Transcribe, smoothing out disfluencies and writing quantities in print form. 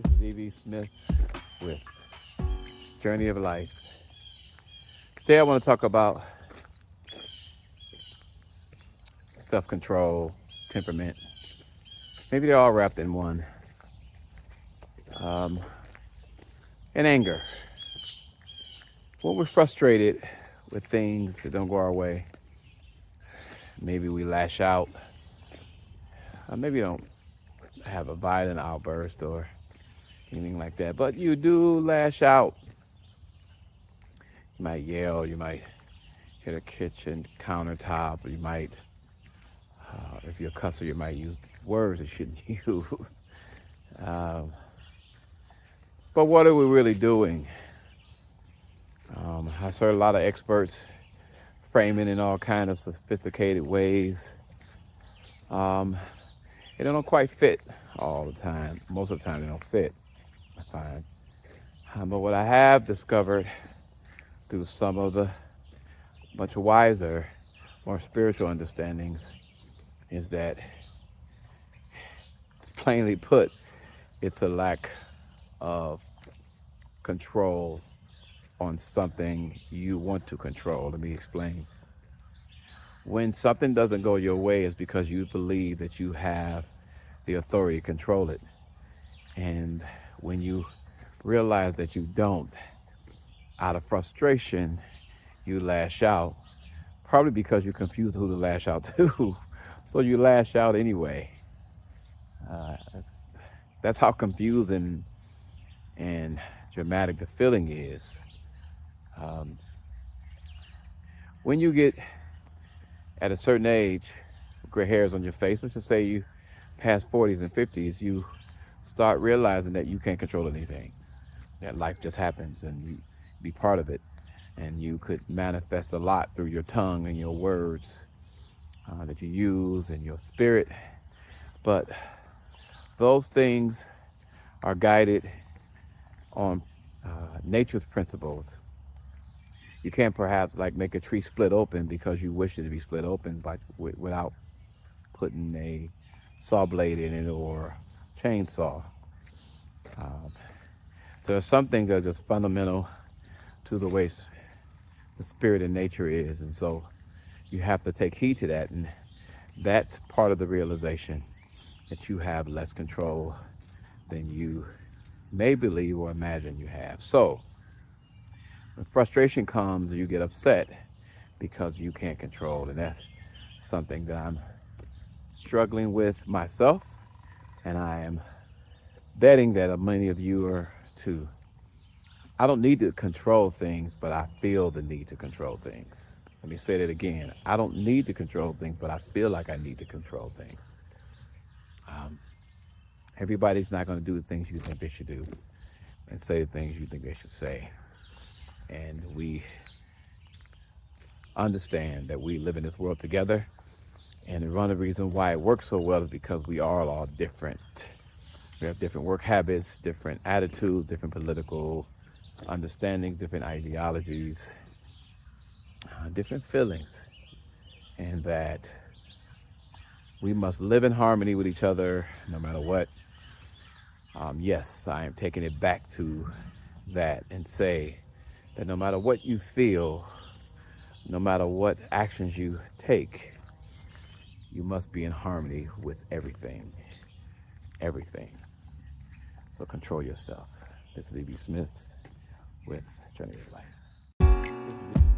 This is E.B. Smith with Journey of Life. Today I want to talk about self-control, temperament. Maybe they're all wrapped in one. Um, and anger. When we're frustrated with things that don't go our way, maybe we lash out. Maybe you don't have a violent outburst or anything like that, but you do lash out. You might yell, you might hit a kitchen countertop, or you might, if you're a cusser, you might use words you shouldn't use. Um, but what are we really doing? I've heard a lot of experts framing in all kind of sophisticated ways. Um, they don't quite fit all the time. Most of the time, they don't fit, I find. But what I have discovered through some of the much wiser, more spiritual understandings is that, plainly put, it's a lack of control on something you want to control. Let me explain. When something doesn't go your way, it's because you believe that you have the authority to control it. And when you realize that you don't, out of frustration, you lash out, probably because you're confused who to lash out to. So you lash out anyway. That's how confusing and dramatic the feeling is. Um, when you get at a certain age, gray hairs on your face, let's just say you past 40s and 50s, you start realizing that you can't control anything, that life just happens and you be part of it. And you could manifest a lot through your tongue and your words that you use and your spirit. But those things are guided on nature's principles. You can't perhaps like make a tree split open because you wish it to be split open without putting a saw blade in it or chainsaw. Um, so there's some things that are just fundamental to the way the spirit in nature is. And so you have to take heed to that. And that's part of the realization that you have less control than you may believe or imagine you have. So when frustration comes, you get upset because you can't control. And that's something that I'm struggling with myself. And I am betting that many of you are too. I don't need to control things, but I feel the need to control things. Let me say that again. I don't need to control things, but I feel like I need to control things. Um, Everybody's not going to do the things you think they should do and say the things you think they should say. And we understand that we live in this world together. And one of the reasons why it works so well is because we are all different. We have different work habits, different attitudes, different political understandings, different ideologies, different feelings. And that we must live in harmony with each other no matter what. Yes, I am taking it back to that and say that no matter what you feel, no matter what actions you take, you must be in harmony with everything. Everything. So control yourself. This is E.B. Smith with Journey of Life. This is